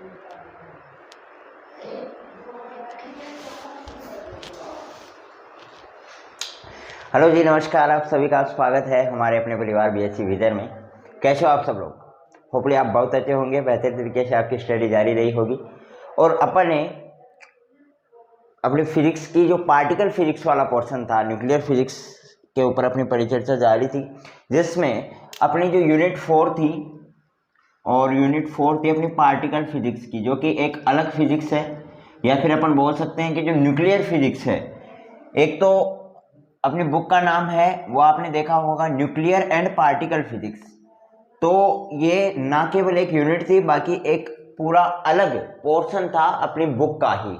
Hello जी, नमस्कार। आप सभी का स्वागत है हमारे अपने परिवार बीएससी विजन में। कैसे हो आप सब लोग? होपफुली आप बहुत अच्छे होंगे, बेहतर तरीके से आपकी स्टडी जारी रही होगी। और अपन ने अपनी फिजिक्स की जो पार्टिकल फिजिक्स वाला पोर्शन था, न्यूक्लियर फिजिक्स के ऊपर अपनी परिचर्चा जारी थी, जिसमें अपनी जो यूनिट 4 थी और यूनिट 4 थी अपनी पार्टिकल फिजिक्स की, जो कि एक अलग फिजिक्स है, या फिर अपन बोल सकते हैं कि जो न्यूक्लियर फिजिक्स है। एक तो अपनी बुक का नाम है, वो आपने देखा होगा, न्यूक्लियर एंड पार्टिकल फिजिक्स। तो ये ना केवल एक यूनिट थी, बाकी एक पूरा अलग पोर्शन था अपनी बुक का ही।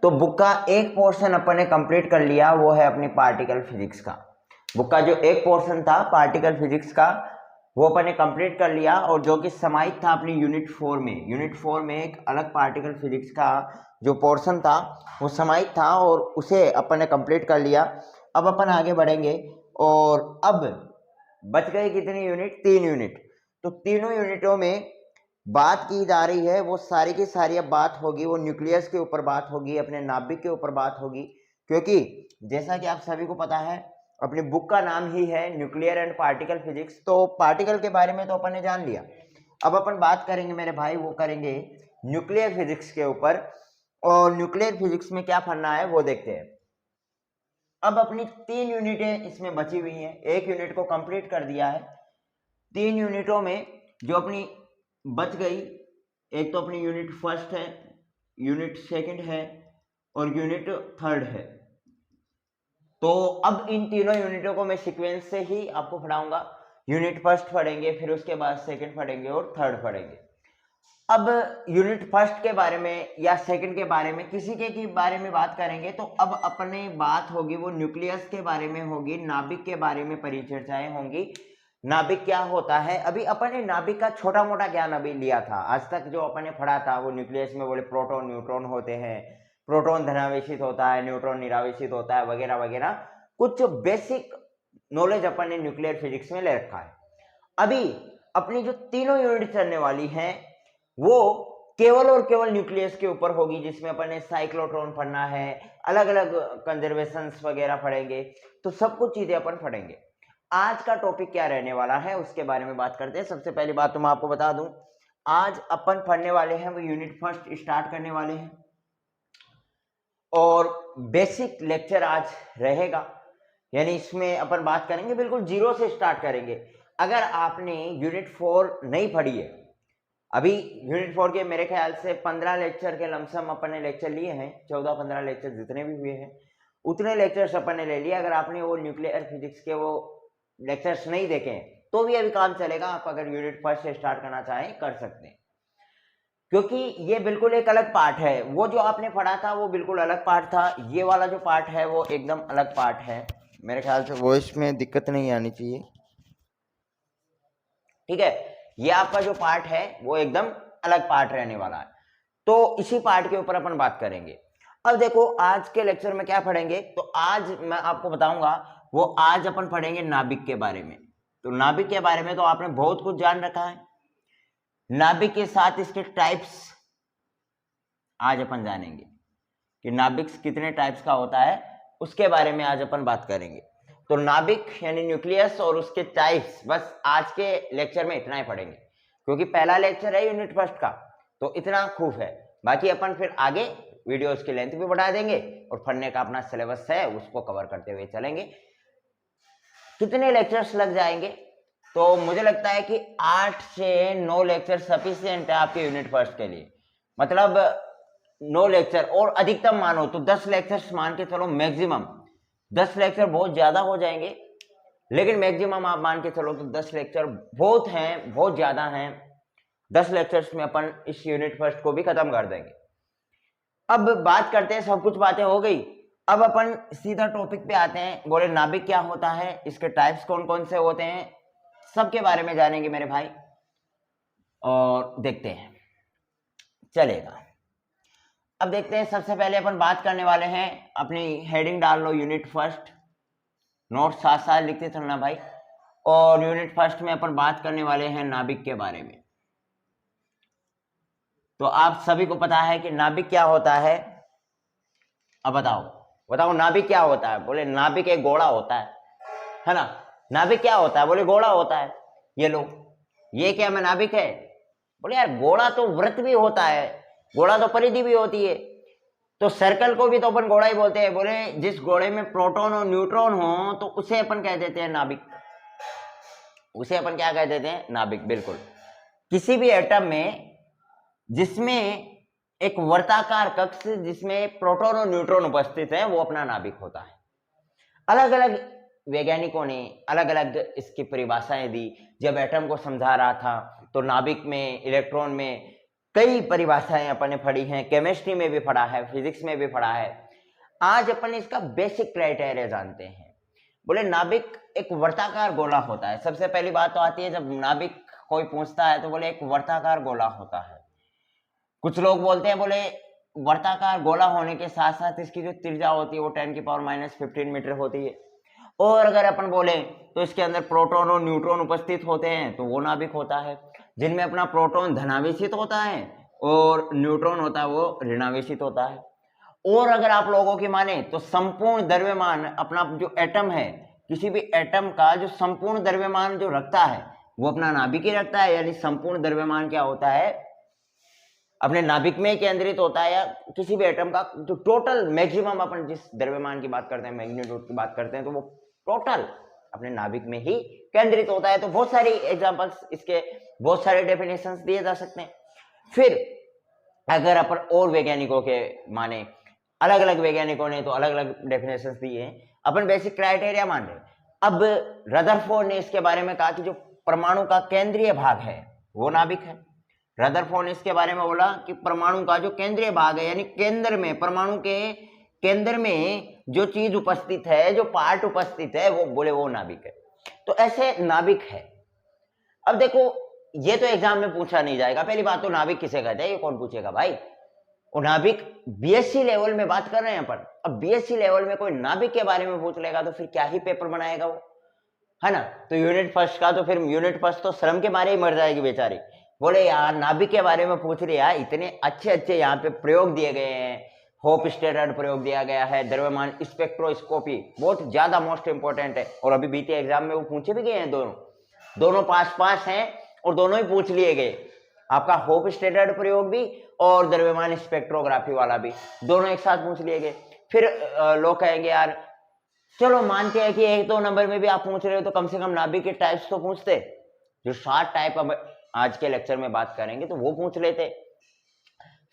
तो बुक का एक पोर्शन अपन ने कंप्लीट कर लिया, वो है अपनी पार्टिकल फिजिक्स का। बुक का जो एक पोर्शन था पार्टिकल फिजिक्स का, वो अपन ने कंप्लीट कर लिया, और जो कि समाहित था अपनी यूनिट 4 में। यूनिट 4 में एक अलग पार्टिकल फिजिक्स का जो पोर्शन था वो समाहित था, और उसे अपन ने कंप्लीट कर लिया। अब अपन आगे बढ़ेंगे, और अब बच गए कितनी यूनिट? 3 यूनिट। तो तीनों यूनिटों में बात की जा रही है, वो सारी की सारी अब बात होगी, वो न्यूक्लियस के ऊपर बात होगी, अपने नाभिक के ऊपर बात होगी। क्योंकि जैसा कि आप सभी को पता है, अपनी बुक का नाम ही है न्यूक्लियर एंड पार्टिकल फिजिक्स। तो पार्टिकल के बारे में तो अपन ने जान लिया। अब अपन बात करेंगे मेरे भाई, वो करेंगे न्यूक्लियर फिजिक्स के ऊपर। और न्यूक्लियर फिजिक्स में क्या पढ़ना है वो देखते हैं। अब अपनी 3 यूनिटें इसमें बची हुई हैं, एक यूनिट को कंप्लीट कर दिया है। 3 यूनिटों में जो अपनी बच गई, एक तो अपनी यूनिट फर्स्ट है, यूनिट सेकंड है, और यूनिट थर्ड है। तो अब इन तीनों यूनिटों को मैं सीक्वेंस से ही आपको पढ़ाऊंगा। यूनिट फर्स्ट पढ़ेंगे, फिर उसके बाद सेकंड पढ़ेंगे और थर्ड पढ़ेंगे। अब यूनिट फर्स्ट के बारे में या सेकंड के बारे में, किसी के बारे में बात करेंगे, तो अब अपने बात होगी वो न्यूक्लियस के बारे में होगी, नाभिक के बारे में परिचर्चाएं होंगी। नाभिक क्या होता है? अभी अपन ने नाभिक का छोटा मोटा ज्ञान अभी लिया था। आज तक जो अपन ने पढ़ा था वो न्यूक्लियस में बोले प्रोटॉन न्यूट्रॉन होते हैं, प्रोटॉन धनावेशित होता है, न्यूट्रॉन निरावेशित होता है, वगैरह वगैरह कुछ बेसिक नॉलेज अपन ने न्यूक्लियर फिजिक्स में ले रखा है। अभी अपनी जो तीनों यूनिट चलने वाली हैं वो केवल और केवल न्यूक्लियस के ऊपर होगी, जिसमें अपन ने साइक्लोट्रॉन पढ़ना है, अलग अलग कंजर्वेशंस वगैरह पढ़ेंगे। तो सब कुछ चीजें अपन पढ़ेंगे। आज का टॉपिक क्या रहने वाला है उसके बारे में बात करते हैं। सबसे पहली बात तो मैं आपको बता दूं, आज अपन पढ़ने वाले हैं वो यूनिट फर्स्ट स्टार्ट करने वाले हैं, और बेसिक लेक्चर आज रहेगा। यानी इसमें अपन बात करेंगे, बिल्कुल जीरो से स्टार्ट करेंगे। अगर आपने यूनिट 4 नहीं पढ़ी है, अभी यूनिट 4 के मेरे ख्याल से 15 लेक्चर के लमसम अपन ने लेक्चर लिए हैं, 14-15 लेक्चर जितने भी हुए हैं उतने लेक्चर्स अपन ने ले लिए। अगर आपने वो न्यूक्लियर फिजिक्स के वो लेक्चर्स नहीं देखे हैं तो भी अभी काम चलेगा। आप अगर यूनिट फर्स्ट से स्टार्ट करना चाहें कर सकते हैं, क्योंकि ये बिल्कुल एक अलग पार्ट है। वो जो आपने पढ़ा था वो बिल्कुल अलग पार्ट था, ये वाला जो पार्ट है वो एकदम अलग पार्ट है। मेरे ख्याल से वो इसमें दिक्कत नहीं आनी चाहिए, ठीक है। ये आपका जो पार्ट है वो एकदम अलग पार्ट रहने वाला है। तो इसी पार्ट के ऊपर अपन बात करेंगे। अब देखो आज के लेक्चर में क्या पढ़ेंगे, तो आज मैं आपको बताऊंगा वो आज अपन पढ़ेंगे नाभिक के बारे में। तो नाभिक के बारे में तो आपने बहुत कुछ जान रखा है, नाभिक के साथ इसके टाइप्स आज अपन जानेंगे कि नाभिक कितने टाइप्स का होता है, उसके बारे में आज अपन बात करेंगे। तो नाभिक यानी न्यूक्लियस और उसके टाइप्स, बस आज के लेक्चर में इतना ही पढ़ेंगे, क्योंकि पहला लेक्चर है यूनिट फर्स्ट का, तो इतना खूब है। बाकी अपन फिर आगे वीडियोस की लेंथ भी बढ़ा देंगे और पढ़ने का अपना सिलेबस है उसको कवर करते हुए चलेंगे। कितने लेक्चर्स लग जाएंगे? तो मुझे लगता है कि 8 से 9 लेक्चर सफिशिएंट है आपके यूनिट फर्स्ट के लिए। मतलब 9 लेक्चर, और अधिकतम मानो तो 10 लेक्चर्स मान के चलो मैक्सिमम। 10 लेक्चर बहुत ज्यादा हो जाएंगे, लेकिन मैक्सिमम आप मान के चलो तो 10 लेक्चर बहुत हैं, बहुत ज्यादा हैं। 10 लेक्चर्स में अपन इस यूनिट फर्स्ट को भी खत्म कर देंगे। अब बात करते हैं, सब कुछ बातें हो गई, अब अपन सीधा टॉपिक पे आते हैं। बोले नाभिक क्या होता है, इसके टाइप्स कौन कौन से होते हैं, सबके बारे में जानेंगे मेरे भाई, और देखते हैं, चलेगा। अब देखते हैं, सबसे पहले अपन बात करने वाले हैं, अपनी हेडिंग डाल लो यूनिट फर्स्ट, नोट साथ साथ लिखते चलना भाई। और यूनिट फर्स्ट में अपन बात करने वाले हैं नाभिक के बारे में। तो आप सभी को पता है कि नाभिक क्या होता है। अब बताओ नाभिक क्या होता है। बोले नाभिक एक गोला होता है ना। नाभिक क्या होता है। बोले गोला होता है। ये लो, ये क्या में नाभिक है। बोले यार गोला तो वृत्त भी होता है, गोला तो परिधि भी होती है, तो सर्कल को भी तो अपन गोला ही बोलते हैं। बोले जिस गोले में प्रोटॉन और न्यूट्रॉन हो तो उसे अपन कह देते हैं नाभिक। उसे अपन क्या कह देते हैं, नाभिक। बिल्कुल, किसी भी एटम में जिसमें एक वर्ताकार कक्ष जिसमें प्रोटॉन और न्यूट्रॉन उपस्थित है वो अपना नाभिक होता है। अलग अलग वैज्ञानिकों ने अलग अलग इसकी परिभाषाएं दी। जब एटम को समझा रहा था तो नाभिक में, इलेक्ट्रॉन में कई परिभाषाएं अपन ने पढ़ी हैं, केमिस्ट्री में भी पढ़ा है, फिजिक्स में भी पढ़ा है। आज अपन इसका बेसिक क्राइटेरिया जानते हैं। बोले नाभिक एक वर्ताकार गोला होता है। सबसे पहली बात तो आती है, जब नाभिक कोई पूछता है तो बोले एक वर्ताकार गोला होता है। कुछ लोग बोलते हैं बोले वर्ताकार गोला होने के साथ साथ इसकी जो त्रिज्या होती है वो 10⁻⁻15 मीटर होती है। और अगर अपन बोले तो इसके अंदर प्रोटॉन और न्यूट्रॉन उपस्थित होते हैं तो वो नाभिक होता है, जिनमें अपना प्रोटॉन धनावेशित होता है और न्यूट्रॉन होता है वो ऋणावेशित होता है। और अगर आप लोगों की माने तो संपूर्ण द्रव्यमान, अपना जो एटम है, किसी भी एटम का जो संपूर्ण द्रव्यमान जो रखता है वो अपना नाभिक ही रखता है। यानी संपूर्ण द्रव्यमान क्या होता है, अपने नाभिक में केंद्रित होता है। या किसी भी एटम का जो टोटल मैक्सिमम, अपन जिस द्रव्यमान की बात करते हैं, मैग्नीट्यूड की बात करते हैं, तो वो टोटल अपने नाभिक में ही केंद्रित होता है। तो बहुत सारी एग्जांपल्स इसके, बहुत सारे डेफिनेशंस दिए जा सकते हैं। फिर अगर अपन और वैज्ञानिकों के माने, अलग अलग वैज्ञानिकों ने तो अलग अलग डेफिनेशंस दिए हैं, अपन बेसिक क्राइटेरिया मान रहे। अब रदरफोर्ड ने इसके बारे में कहा कि जो परमाणु का केंद्रीय भाग है वो नाभिक है। रदरफोर्ड ने इसके बारे में बोला कि परमाणु का जो केंद्रीय भाग है, यानी केंद्र में, परमाणु के केंद्र में जो चीज उपस्थित है, जो पार्ट उपस्थित है, वो बोले वो नाभिक है। तो ऐसे नाभिक है। अब देखो, ये तो एग्जाम में पूछा नहीं जाएगा। पहली बात तो नाभिक किसे कहते हैं ये कौन पूछेगा भाई। और नाभिक बीएससी लेवल में बात कर रहे हैं अपन। अब बीएससी लेवल में कोई नाभिक के बारे में पूछ लेगा तो फिर क्या ही पेपर बनाएगा वो, है ना। तो यूनिट फर्स्ट का तो फिर यूनिट फर्स्ट तो श्रम के मारे ही मर जाएगी बेचारी। बोले यार नाभिक के बारे में पूछ रहे यार, इतने अच्छे अच्छे यहाँ पे प्रयोग दिए गए हैं। होप स्टेरर प्रयोग दिया गया है, द्रव्यमान स्पेक्ट्रोस्कोपी बहुत ज्यादा मोस्ट इंपोर्टेंट है। और अभी बीते एग्जाम में वो पूछे भी गए हैं, दोनों 5-5 हैं और दोनों ही पूछ लिए गए। आपका होप स्टेरर प्रयोग भी और द्रव्यमान स्पेक्ट्रोग्राफी वाला भी, दोनों एक साथ पूछ लिए गए। फिर लोग कहेंगे यार चलो मानते हैं कि 1-2 नंबर में भी आप पूछ रहे हो तो कम से कम नाभिक के टाइप्स तो पूछते। जो 7 टाइप अब आज के लेक्चर में बात करेंगे तो वो पूछ लेते।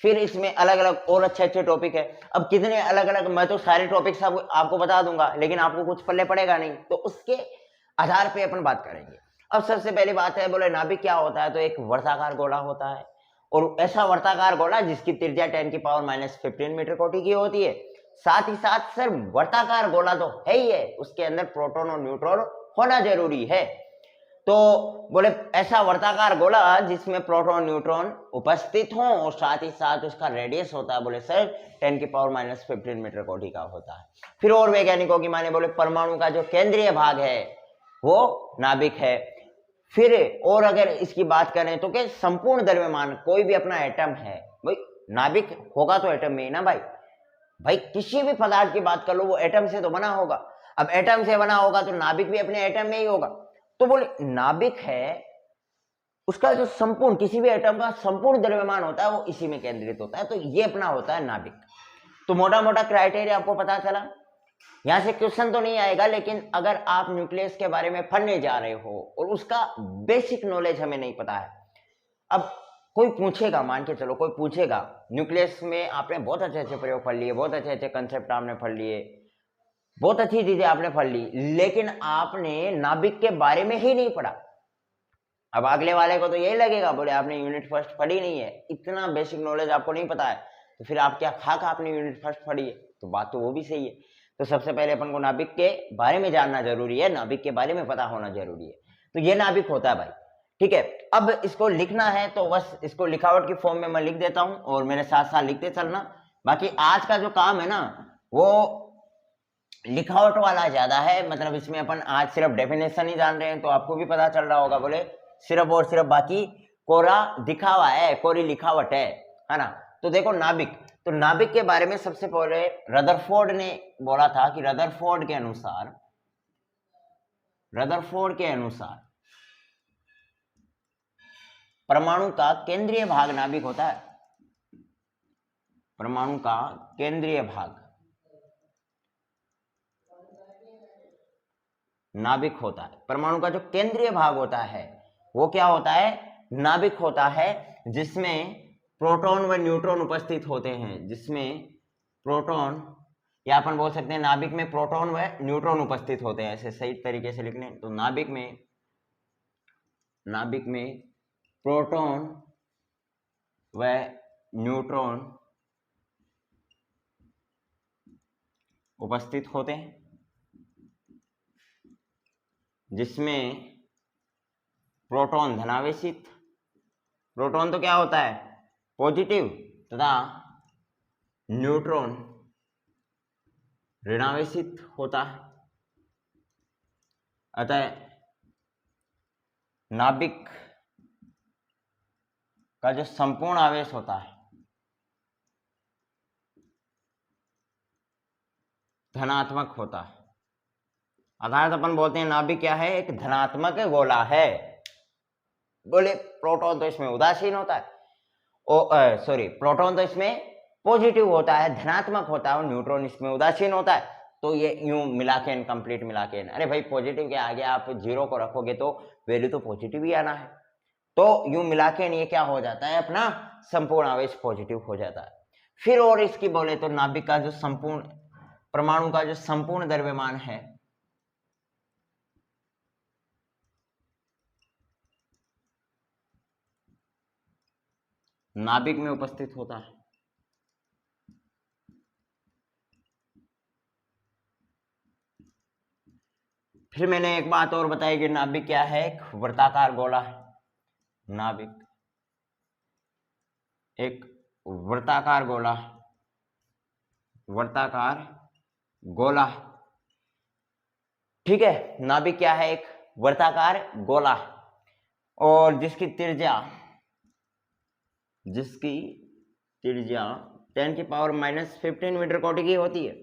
फिर इसमें अलग अलग और अच्छे अच्छे टॉपिक है। अब कितने अलग अलग, मैं तो सारे टॉपिक्स आपको बता दूंगा, लेकिन आपको कुछ पल्ले पड़ेगा नहीं, तो उसके आधार पे अपन बात करेंगे। अब सबसे पहली बात है, बोले नाभिक क्या होता है, तो एक वर्ताकार गोला होता है। और ऐसा वर्ताकार गोला जिसकी त्रिज्या 10⁻⁻15 मीटर कोटि की होती है। साथ ही साथ सर वर्ताकार गोला तो है ही है, उसके अंदर प्रोटॉन और न्यूट्रॉन होना जरूरी है। तो बोले ऐसा वर्ताकार गोला जिसमें प्रोटॉन न्यूट्रॉन उपस्थित हो और साथ ही साथ उसका रेडियस होता है, बोले सर 10⁻⁻15 मीटर कोटि का होता है। फिर और वैज्ञानिकों की माने बोले परमाणु का जो केंद्रीय भाग है वो नाभिक है। फिर और अगर इसकी बात करें तो क्या संपूर्ण द्रव्यमान, कोई भी अपना एटम है भाई, नाभिक होगा तो एटम में ही ना भाई किसी भी पदार्थ की बात कर लो वो एटम से तो बना होगा। अब एटम से बना होगा तो नाभिक भी अपने एटम में ही होगा। तो बोले नाभिक है, उसका जो संपूर्ण, किसी भी एटम का संपूर्ण द्रव्यमान होता है वो इसी में केंद्रित होता है। तो ये अपना होता है नाभिक। तो मोटा मोटा क्राइटेरिया आपको पता चला। यहां से क्वेश्चन तो नहीं आएगा, लेकिन अगर आप न्यूक्लियस के बारे में पढ़ने जा रहे हो और उसका बेसिक नॉलेज हमें नहीं पता है, अब कोई पूछेगा, मान के चलो कोई पूछेगा न्यूक्लियस में आपने बहुत अच्छे अच्छे प्रयोग पढ़ लिए, बहुत अच्छे अच्छे कंसेप्ट आपने पढ़ लिए, बहुत अच्छी चीजें आपने पढ़ ली, लेकिन आपने नाभिक के बारे में ही नहीं पढ़ा। अब अगले वाले को तो यही लगेगा, बोले आपने यूनिट फर्स्ट पढ़ी नहीं है, इतना बेसिक नॉलेज आपको नहीं पता है, तो फिर आप क्या खाक आपने यूनिट फर्स्ट पढ़ी है। तो बात तो वो भी सही है। तो सबसे पहले अपन को नाभिक के बारे में जानना जरूरी है, नाभिक के बारे में पता होना जरूरी है। तो ये नाभिक होता है भाई, ठीक है। अब इसको लिखना है तो बस इसको लिखावट की फॉर्म में मैं लिख देता हूं और मेरे साथ साथ लिखते चलना। बाकी आज का जो काम है ना वो लिखावट वाला ज्यादा है, मतलब इसमें अपन आज सिर्फ डेफिनेशन ही जान रहे हैं, तो आपको भी पता चल रहा होगा, बोले सिर्फ और सिर्फ बाकी कोरा दिखावा है, कोरी लिखावट है। है ना। तो देखो नाभिक, तो नाभिक के बारे में सबसे पहले रदरफोर्ड ने बोला था कि रदरफोर्ड के अनुसार परमाणु का केंद्रीय भाग नाभिक होता है। परमाणु का केंद्रीय भाग नाभिक होता है। परमाणु का जो केंद्रीय भाग होता है वो क्या होता है, नाभिक होता है, जिसमें प्रोटॉन व न्यूट्रॉन उपस्थित होते हैं। जिसमें प्रोटॉन, या अपन बोल सकते हैं नाभिक में प्रोटॉन व न्यूट्रॉन उपस्थित होते हैं। ऐसे सही तरीके से लिख लें तो नाभिक में प्रोटॉन व न्यूट्रॉन उपस्थित होते हैं, जिसमें प्रोटॉन धनावेशित, प्रोटॉन तो क्या होता है पॉजिटिव, तथा न्यूट्रॉन ऋणावेशित होता है। अतः नाभिक का जो संपूर्ण आवेश होता है धनात्मक होता है। अर्थात अपन बोलते हैं नाभिक क्या है, एक धनात्मक गोला है। बोले प्रोटॉन तो इसमें उदासीन होता है, प्रोटॉन तो इसमें पॉजिटिव होता है, धनात्मक होता है, और न्यूट्रॉन इसमें उदासीन होता है। तो ये यूं मिला के इनकम्प्लीट मिला के, अरे भाई पॉजिटिव के आगे आप जीरो को रखोगे तो वैल्यू तो पॉजिटिव ही आना है। तो यूं मिला के ये क्या हो जाता है, अपना संपूर्ण आवेश पॉजिटिव हो जाता है। फिर और इसकी बोले तो नाभिक का जो संपूर्ण, परमाणु का जो संपूर्ण द्रव्यमान है नाभिक में उपस्थित होता है। फिर मैंने एक बात और बताई कि नाभिक क्या है, एक वृत्ताकार गोला है। नाभिक एक वृत्ताकार गोला, ठीक है। नाभिक क्या है, एक वृत्ताकार गोला, और जिसकी त्रिज्या 10⁻⁻15 मीटर कोटि की होती है।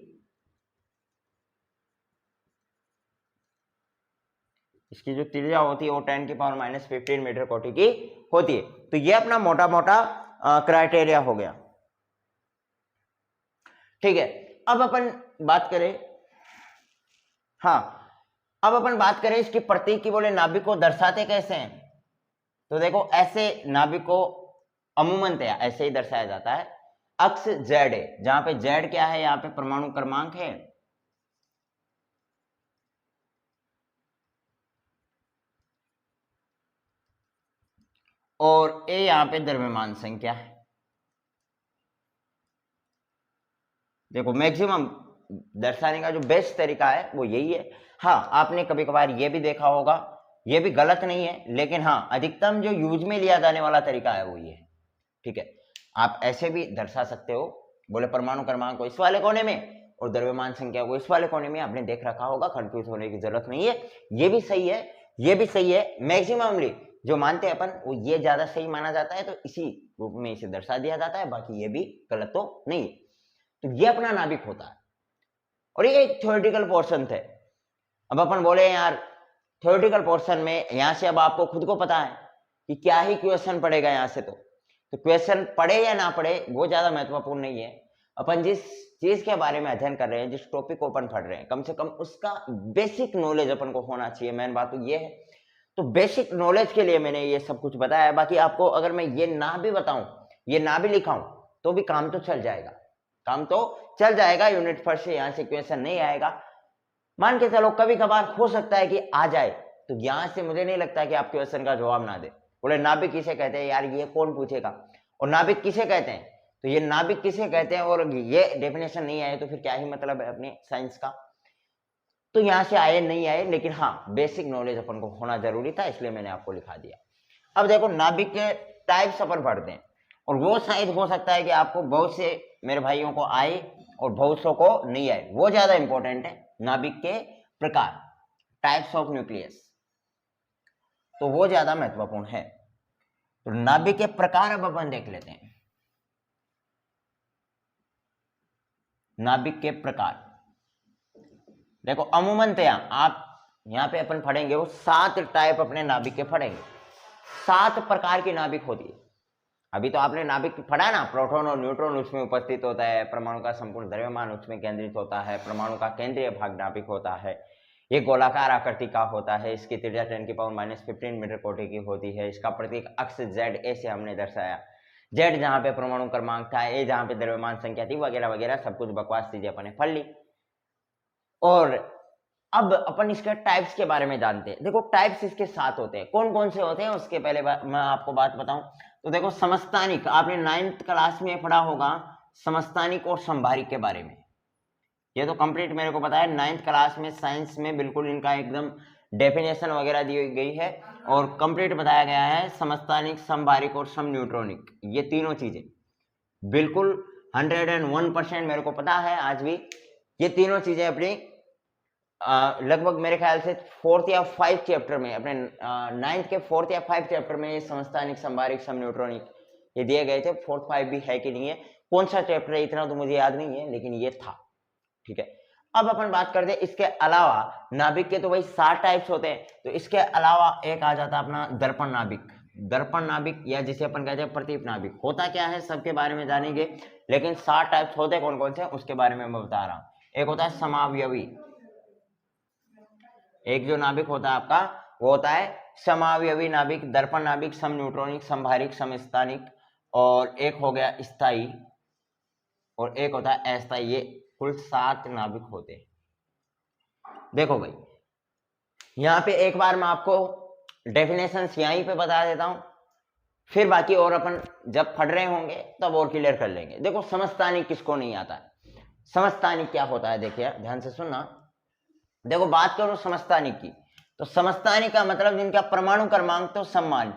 इसकी जो त्रिज्या होती है वो 10⁻⁻15 मीटर कोटि की होती है। तो ये अपना मोटा मोटा क्राइटेरिया हो गया, ठीक है। अब अपन बात करें इसकी प्रतीक की। बोले नाभिक को दर्शाते कैसे हैं, तो देखो ऐसे नाभिक को अमूमन ऐसे ही दर्शाया जाता है। अक्ष जेड है, जहां पे जेड क्या है, यहाँ पे परमाणु क्रमांक है, और ए यहाँ पे द्रव्यमान संख्या है। देखो मैक्सिमम दर्शाने का जो बेस्ट तरीका है वो यही है। हाँ, आपने कभी कभार ये भी देखा होगा, ये भी गलत नहीं है, लेकिन हाँ अधिकतम जो यूज में लिया जाने वाला तरीका है वो ये है, ठीक है। आप ऐसे भी दर्शा सकते हो, बोले परमाणु क्रमांक को इस वाले कोने में और द्रव्यमान संख्या को इस वाले कोने में, आपने देख रखा होगा, कंफ्यूज होने की जरूरत नहीं है। ये भी सही है, ये भी सही है। मैक्सिममली जो मानते हैं अपन वो ये ज्यादा सही माना जाता है, तो इसी रूप में इसे दर्शा दिया जाता है, बाकी ये भी गलत तो नहीं है। तो ये अपना नाभिक होता है, और ये एक थ्योरेटिकल पोर्शन थे। अब अपन बोले यार थ्योरेटिकल पोर्शन में यहां से अब आपको खुद को पता है कि क्या ही क्वेश्चन पड़ेगा यहाँ से, तो क्वेश्चन पढ़े या ना पढ़े वो ज्यादा महत्वपूर्ण नहीं है। अपन जिस चीज के बारे में अध्ययन कर रहे हैं, जिस टॉपिक को अपन पढ़ रहे हैं, कम से कम उसका बेसिक नॉलेज अपन को होना चाहिए। मेन बात तो ये है। तो बेसिक नॉलेज के लिए मैंने ये सब कुछ बताया है। बाकी आपको अगर मैं ये ना भी बताऊं, ये ना भी लिखाऊं, तो भी काम तो चल जाएगा, यूनिट फर्स्ट से यहाँ से क्वेश्चन नहीं आएगा, मान के चलो कभी कभार हो सकता है कि आ जाए, तो यहां से मुझे नहीं लगता कि आप क्वेश्चन का जवाब ना दे। बोले नाभिक किसे कहते हैं, यार ये कौन पूछेगा, और नाभिक किसे कहते हैं, तो ये नाभिक किसे कहते हैं, और ये डेफिनेशन नहीं आए तो फिर क्या ही मतलब है अपने साइंस का। तो यहां से आए नहीं आए, लेकिन हाँ बेसिक नॉलेज अपन को होना जरूरी था, इसलिए मैंने आपको लिखा दिया। अब देखो नाभिक के टाइप्स अपन पढ़ते हैं, और वो शायद हो सकता है कि आपको बहुत से मेरे भाइयों को आए और बहुत सौ को नहीं आए, वो ज्यादा इंपॉर्टेंट है। नाभिक के प्रकार, टाइप्स ऑफ न्यूक्लियस, तो वो ज्यादा महत्वपूर्ण है। तो नाभिक के प्रकार अब अपन देख लेते हैं। नाभिक के प्रकार। देखो अमूमनतया आप यहाँ पे अपन पढ़ेंगे वो 7 टाइप अपने नाभिक के पढ़ेंगे, 7 प्रकार की नाभिक होती है। अभी तो आपने नाभिक पढ़ा ना, प्रोटॉन और न्यूट्रॉन उसमें उपस्थित होता है, परमाणु का संपूर्ण द्रव्यमान उसमें केंद्रित होता है, परमाणु का केंद्रीय भाग नाभिक होता है, ये गोलाकार आकृति का होता है, इसकी त्रिज्या 10⁻⁻15 मीटर कोटि की होती है, इसका प्रतीक अक्ष जेड ए से हमने दर्शाया, जेड जहाँ पे परमाणु क्रमांक था, ए जहाँ पे द्रव्यमान संख्या थी, वगैरह वगैरह सब कुछ बकवास चीजें अपने पढ़ ली। और अब अपन इसके टाइप्स के बारे में जानते हैं। देखो टाइप्स इसके 7 होते हैं, कौन कौन से होते हैं उसके पहले मैं आपको बात बताऊं तो देखो समस्थानिक, आपने 9th क्लास में पढ़ा होगा समस्थानिक और संभारिक के बारे में, ये तो कंप्लीट मेरे को पता है 9th क्लास में साइंस में बिल्कुल इनका एकदम डेफिनेशन वगैरह दी गई है और कंप्लीट बताया गया है। समस्थानिक, संभारिक और समन्यूट्रॉनिक, ये तीनों चीजें बिल्कुल 101% मेरे को पता है आज भी। ये तीनों चीजें अपनी लगभग मेरे ख्याल से 4th या 5th चैप्टर में, अपने 9th के 4th या 5th चैप्टर में ये समस्थानिक, संभारिक, समन्यूट्रॉनिक ये दिए गए थे। 4th 5 भी है कि नहीं है, कौन सा चैप्टर है इतना तो मुझे याद नहीं है, लेकिन ये था। ठीक है, अब अपन बात करते हैं इसके अलावा नाभिक के तो वही 7 टाइप्स होते हैं, तो इसके अलावा एक आ जाता है अपना दर्पण नाभिक। दर्पण नाभिक या जिसे अपन कहते हैं प्रतीप नाभिक, होता क्या है सबके बारे में जानेंगे, लेकिन 7 टाइप्स होते कौन कौन से उसके बारे में मैं बता रहा हूं। एक होता है समावयवी, एक जो नाभिक होता है आपका वो होता है समावयवी नाभिक, दर्पण नाभिक, समन्यूट्रॉनिक, संभारिक, समस्थानिक, और एक हो गया स्थायी, और एक होता है अस्थायी। ये कुल 7 नाभिक होते हैं। देखो भाई यहाँ पे एक बार मैं आपको डेफिनेशन यहीं पे बता देता हूं, फिर बाकी और अपन जब पढ़ रहे होंगे तब और क्लियर कर लेंगे। देखो समस्थानिक किसको नहीं आता है, समस्थानिक क्या होता है देखिए ध्यान से सुनना। देखो बात करो समस्थानिक की, तो समस्थानिक का मतलब जिनका परमाणु क्रमांक तो समान,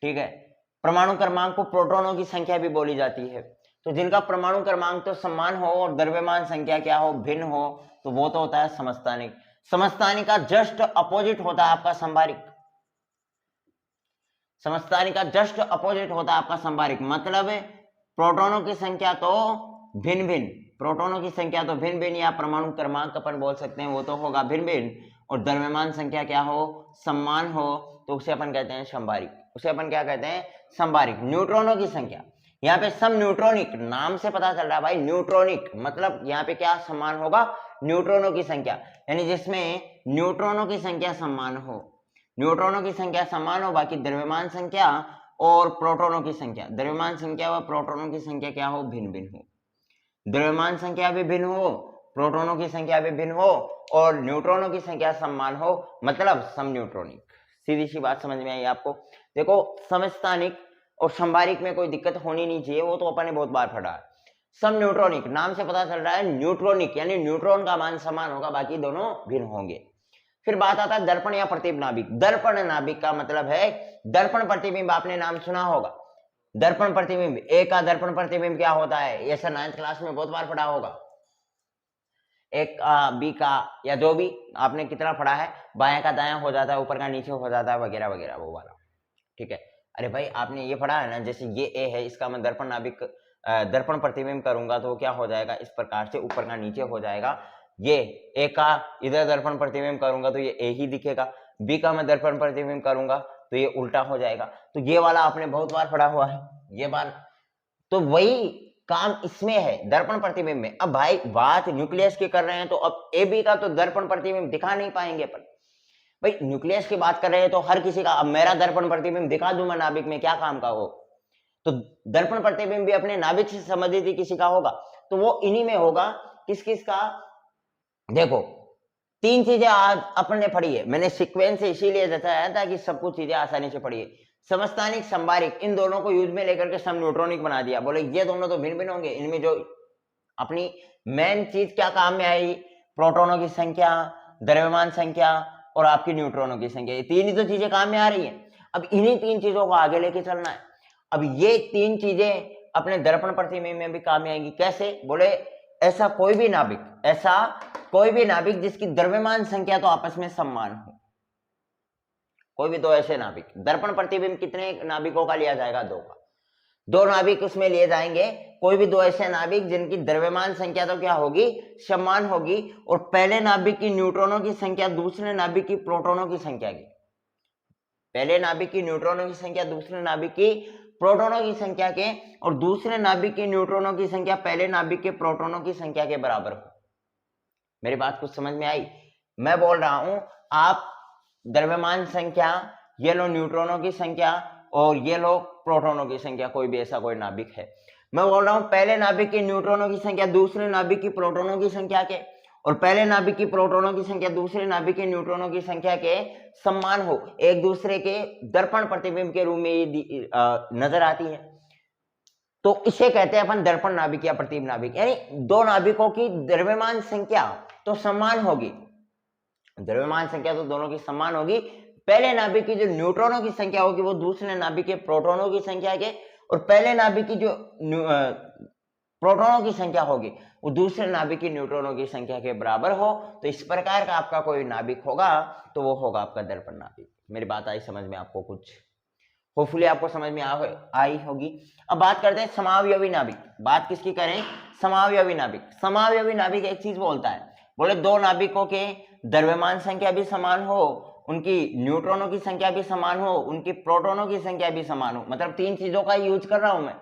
ठीक है, परमाणु क्रमांक को प्रोटॉनों की संख्या भी बोली जाती है, तो जिनका परमाणु क्रमांक तो समान हो और द्रव्यमान संख्या क्या हो, भिन्न हो, तो वो तो होता है समस्थानिक। समस्थानिक का जस्ट अपोजिट होता है आपका संभारिक। समस्थानिक का जस्ट अपोजिट होता है आपका संभारिक, मतलब प्रोटॉनों की संख्या तो भिन्न भिन्न, प्रोटॉनों की संख्या तो भिन्न भिन्न, या परमाणु क्रमांक अपन बोल सकते हैं वो तो होगा भिन्न भिन्न, और द्रव्यमान संख्या क्या हो, समान हो, तो उसे अपन कहते हैं संभारिक। उसे अपन क्या कहते हैं, संभारिक। न्यूट्रॉनों की संख्या, यहाँ पे सम न्यूट्रॉनिक, नाम से पता चल रहा है भाई न्यूट्रॉनिक मतलब यहाँ पे क्या समान होगा, न्यूट्रॉनों की संख्या, यानी जिसमें न्यूट्रॉनों की संख्या समान हो, न्यूट्रॉनों की संख्या समान हो, बाकी द्रव्यमान संख्या और प्रोटॉनों की संख्या, द्रव्यमान संख्या व प्रोटॉनों की संख्या क्या हो, भिन्न भिन्न हो, द्रव्यमान संख्या भी भिन्न हो, प्रोटॉनों की संख्या भी भिन्न हो, और न्यूट्रॉनों की संख्या समान हो, मतलब समन्यूट्रॉनिक। सीधी सी बात समझ में आई आपको। देखो समस्थानिक और संभारिक में कोई दिक्कत होनी नहीं चाहिए, वो तो अपन ने बहुत बार पढ़ा है। समन्यूट्रॉनिक नाम से पता चल रहा है न्यूट्रॉनिक, यानी न्यूट्रॉन का मान समान होगा, बाकी दोनों भिन्न होंगे। फिर बात आता है दर्पण या प्रतिबिंब नाभिक। दर्पण नाभिक का मतलब है दर्पण प्रतिबिंब, आपने नाम सुना होगा दर्पण प्रतिबिंब। ए का दर्पण प्रतिबिंब क्या होता है, ये सर 9th क्लास में बहुत बार पढ़ा होगा। एक बी का या जो भी आपने कितना पढ़ा है, बाएं का दायां हो जाता है, ऊपर का नीचे हो जाता है, वगैरह वगैरह वो वाला, ठीक है। अरे भाई आपने ये पढ़ा है ना, जैसे ये ए है, इसका मैं दर्पण नाभिक दर्पण प्रतिबिंब करूंगा तो क्या हो जाएगा, इस प्रकार से ऊपर का नीचे हो जाएगा। ये ए का इधर दर्पण प्रतिबिंब करूंगा तो ये ए ही दिखेगा, बी का मैं दर्पण प्रतिबिंब करूंगा तो ये उल्टा हो जाएगा। तो ये वाला आपने बहुत बार पढ़ा हुआ है ये बात, तो वही काम इसमें है दर्पण प्रतिबिंब में। अब भाई बात न्यूक्लियस की कर रहे हैं, तो अब ए बी का तो दर्पण प्रतिबिंब दिखा नहीं पाएंगे अपन। भाई न्यूक्लियस की बात कर रहे हैं तो हर किसी का, अब मेरा दर्पण प्रतिबिंब दिखा दूं मैं नाभिक में, क्या काम का हो, तो दर्पण प्रतिबिंब भी अपने नाभिक से संबंधित ही किसी का होगा, तो वो इन्हीं में होगा। किस किस का, देखो 3 चीजें आज अपन ने पढ़ी है, मैंने सीक्वेंस से इसीलिए बताया था कि सब कुछ चीजें आसानी से पढ़िए। समस्थानिक, संभारिक, इन दोनों को यूज में लेकर के सम न्यूट्रॉनिक बना दिया, बोले ये दोनों तो भिन्न भिन्न होंगे, इनमें जो अपनी मेन चीज क्या काम में आई, प्रोटॉनों की संख्या, द्रव्यमान संख्या और आपकी न्यूट्रॉनों की संख्या, ये 3 ही तो चीजें काम में आ रही हैं। अब इन्हीं 3 चीजों को आगे लेके चलना है। अब ये 3 चीजें अपने दर्पण प्रतिबिंब में भी काम में आएंगी। कैसे, बोले ऐसा कोई भी नाभिक जिसकी द्रव्यमान संख्या तो आपस में समान हो, कोई भी 2 ऐसे नाभिक। दर्पण प्रतिबिंब कितने नाभिकों का लिया जाएगा, 2 का, 2 नाभिक उसमें लिए जाएंगे कोई भी दो ऐसे नाभिक जिनकी द्रव्यमान संख्या तो क्या होगी, समान होगी, और पहले नाभिक की न्यूट्रॉनों की संख्या दूसरे नाभिक की प्रोटॉनों की संख्या की, पहले नाभिक की न्यूट्रॉनों की संख्या दूसरे नाभिक की प्रोटॉनों की संख्या के, और दूसरे नाभिक की न्यूट्रॉनों की संख्या पहले नाभिक के प्रोटॉनों की संख्या के बराबर हो। मेरी बात कुछ समझ में आई? मैं बोल रहा हूं आप द्रव्यमान संख्या, ये लो न्यूट्रॉनों की संख्या और ये लो प्रोटॉनों की संख्या, कोई भी ऐसा कोई नाभिक है, मैं बोल रहा हूं पहले नाभिक की न्यूट्रॉनों की संख्या दूसरे नाभिक की प्रोटॉनों की संख्या के, और पहले नाभिक की प्रोटॉनों की संख्या दूसरे नाभिक के न्यूट्रॉनों की संख्या के समान हो, एक दूसरे के दर्पण प्रतिबिंब के रूप में ये नजर आती है, तो इसे कहते हैं अपन दर्पण नाभिक या प्रतिबिंब नाभिक। यानी दो नाभिकों की द्रव्यमान संख्या तो समान होगी, द्रव्यमान संख्या तो दोनों की समान होगी, पहले नाभिक की जो न्यूट्रॉनों की संख्या होगी वो दूसरे नाभिक के प्रोटॉनों की संख्या के, और पहले नाभिक की जो प्रोटॉनों की संख्या होगी वो दूसरे नाभिक की न्यूट्रॉनों की संख्या के बराबर हो, तो इस प्रकार का आपका कोई नाभिक होगा तो वो होगा आपका दर्पण नाभिक। मेरी बात आई समझ में आपको? कुछ होपफुली आपको समझ में आई होगी। अब बात करते हैं समावयवी नाभिक। बात किसकी करें? समावयवी नाभिक। समावयवी नाभिक एक चीज बोलता है, बोले दो नाभिकों के द्रव्यमान संख्या भी समान हो, उनकी न्यूट्रॉनों की संख्या भी समान हो, उनकी प्रोटॉनों की संख्या भी समान हो, मतलब तीन चीजों का यूज कर रहा हूं मैं,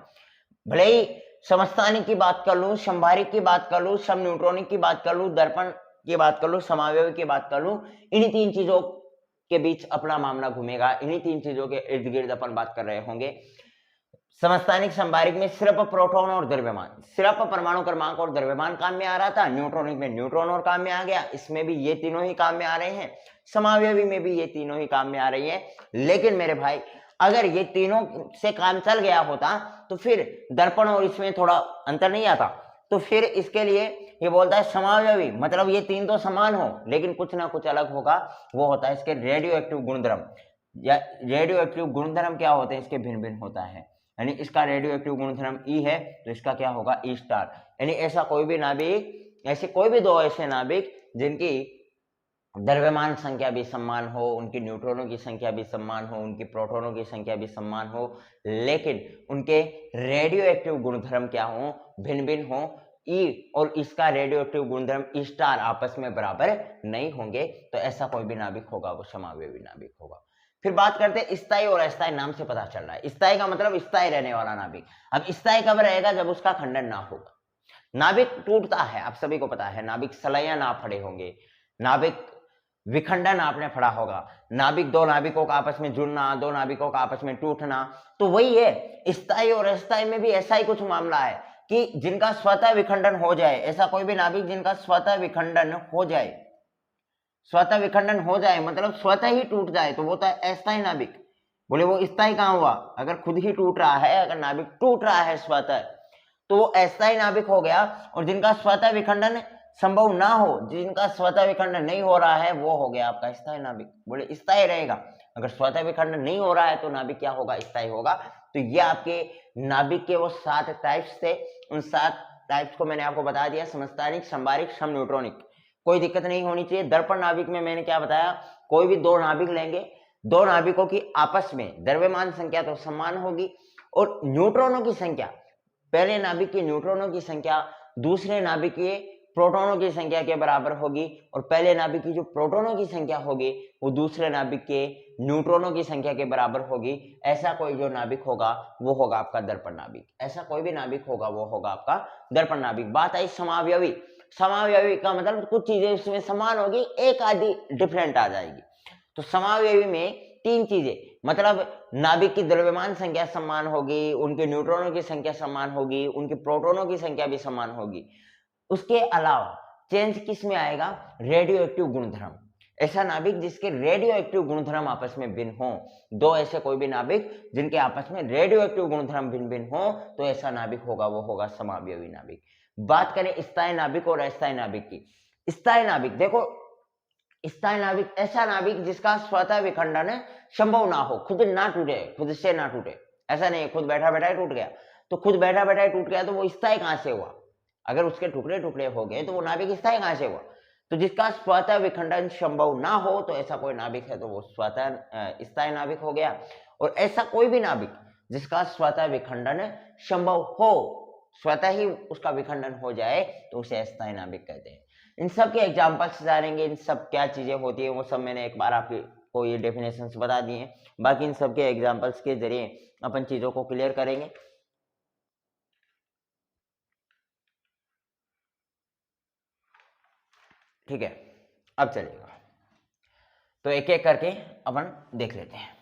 भले ही समस्थानिक की बात कर लूं, संभारिक की बात कर लूं, सम न्यूट्रॉनिक की बात कर लूं, दर्पण की बात कर लूं, समावयवी की बात कर लूं, इन्हीं तीन चीजों के बीच अपना मामला घूमेगा, इन्हीं तीन चीजों के इर्द गिर्द अपन बात कर रहे होंगे। समस्थानिक संभारिक में सिर्फ प्रोटॉन और द्रव्यमान, सिर्फ परमाणु क्रमांक और द्रव्यमान काम में आ रहा था, न्यूट्रॉनिक में न्यूट्रॉन और काम में आ गया, इसमें भी ये तीनों ही काम में आ रहे हैं, समावयवी में भी ये तीनों ही काम में आ रही है। लेकिन मेरे भाई अगर ये तीनों से काम चल गया होता तो फिर दर्पण और इसमें थोड़ा अंतर नहीं आता, तो फिर इसके लिए ये बोलता है समावयवी, मतलब ये तीन तो समान हो लेकिन कुछ ना कुछ अलग होगा, वो होता है इसके रेडियो एक्टिव गुणधर्म, या रेडियो एक्टिव गुणधर्म क्या होते हैं इसके भिन्न भिन्न होता है। यानी इसका रेडियो एक्टिव गुणधर्म ई है तो इसका क्या होगा, ई स्टार। यानी ऐसा कोई भी नाभिक, ऐसे कोई भी दो ऐसे नाभिक जिनकी द्रव्यमान संख्या भी समान हो, उनकी न्यूट्रॉनों की संख्या भी समान हो, उनकी प्रोटॉनों की संख्या भी समान हो, लेकिन उनके रेडियो एक्टिव गुणधर्म क्या हो, भिन्न भिन्न हो, ई और इसका रेडियो एक्टिव गुणधर्म ई स्टार आपस में बराबर नहीं होंगे, तो ऐसा कोई भी नाभिक होगा वो समावयवी नाभिक होगा। फिर बात करते हैं स्थायी और अस्थायी। नाम से पता चल रहा है स्थायी का मतलब स्थायी रहने वाला नाभिक। अब स्थायी कब रहेगा? जब उसका खंडन ना होगा। नाभिक टूटता है, आप सभी को पता है, नाभिक सलाइयां ना पड़े होंगे, नाभिक विखंडन आपने पढ़ा होगा, नाभिक दो नाभिकों का आपस में जुड़ना, दो नाभिकों का आपस में टूटना, तो वही है स्थायी और अस्थायी में भी ऐसा ही कुछ मामला है कि जिनका स्वतः विखंडन हो जाए, ऐसा कोई भी नाभिक जिनका स्वतः विखंडन हो जाए, स्वतः विखंडन हो जाए मतलब स्वतः ही टूट जाए, तो वो तो अस्थायी नाभिक। बोले वो स्थायी कहां हुआ? अगर खुद ही टूट रहा है, अगर नाभिक टूट रहा है स्वतः, तो वो अस्थायी नाभिक हो गया। और जिनका स्वतः विखंडन संभव ना हो, जिनका स्वतः विखंडन नहीं हो रहा है, वो हो गया आपका स्थायी नाभिक। बोले स्थायी रहेगा, अगर स्वतः विखंडन नहीं हो रहा है तो नाभिक क्या होगा? स्थायी होगा। तो ये आपके नाभिक के वो 7 टाइप्स थे, उन 7 टाइप्स को मैंने आपको बता दिया, समस्थानिक, संभारिक, सम न्यूट्रॉनिक। कोई दिक्कत नहीं होनी चाहिए। दर्पण नाभिक में मैंने क्या बताया, कोई भी दो नाभिक लेंगे, दो नाभिकों की आपस में द्रव्यमान संख्या तो समान होगी, और न्यूट्रॉनों की संख्या, पहले नाभिक की न्यूट्रॉनों की संख्या दूसरे नाभिक के प्रोटॉनों की संख्या के बराबर होगी, और पहले नाभिक की जो प्रोटॉनों की संख्या होगी वो दूसरे नाभिक के न्यूट्रॉनों की संख्या के बराबर होगी। ऐसा कोई जो नाभिक होगा वो होगा आपका दर्पण नाभिक। ऐसा कोई भी नाभिक होगा वो होगा आपका दर्पण नाभिक। बात आई समावयवी। समावयवी का मतलब कुछ चीजें उसमें समान होगी, एक आधी डिफरेंट आ जाएगी। तो समावयवी में 3 चीजें, मतलब नाभिक की द्रव्यमान संख्या समान होगी, उनके न्यूट्रॉनों की संख्या समान होगी, उनकी प्रोटॉनों की संख्या भी समान होगी। उसके अलावा चेंज किस में आएगा? रेडियो एक्टिव गुणधर्म। ऐसा नाभिक जिसके रेडियो एक्टिव गुणधर्म आपस में भिन्न हो, दो ऐसे कोई भी नाभिक जिनके आपस में रेडियो एक्टिव गुणधर्म भिन्न भिन्न हो, तो ऐसा नाभिक होगा वो होगा समावयवी नाभिक। बात करें स्थायी नाभिक और अस्थायी नाभिक की। स्थायी नाभिक देखो, स्थायी नाभिक ऐसा नाभिक जिसका स्वतः विखंडन संभव ना हो, खुद ना टूटे, खुद से ना टूटे। ऐसा नहीं खुद बैठा बैठा ही टूट गया, तो खुद बैठा बैठा ही टूट गया तो वो स्थायी कहां से हुआ? अगर उसके टुकड़े टुकड़े हो गए तो वो नाभिक स्थायी कहां से हुआ? तो जिसका स्वतः विखंडन संभव ना हो, तो ऐसा कोई नाभिक है तो वो स्वतः स्थायी नाभिक हो गया। और ऐसा कोई भी नाभिक जिसका स्वतः विखंडन संभव हो, स्वतः ही उसका विखंडन हो जाए तो उसे अस्थायी नाभिक कहते हैं। इन सब के एग्जाम्पल्स जानेंगे, इन सब क्या चीजें होती है वो सब मैंने एक बार आपको ये डेफिनेशंस बता दिए हैं। बाकी इन सब के एग्जाम्पल्स के जरिए अपन चीजों को क्लियर करेंगे। ठीक है, अब चलिएगा तो एक एक करके अपन देख लेते हैं।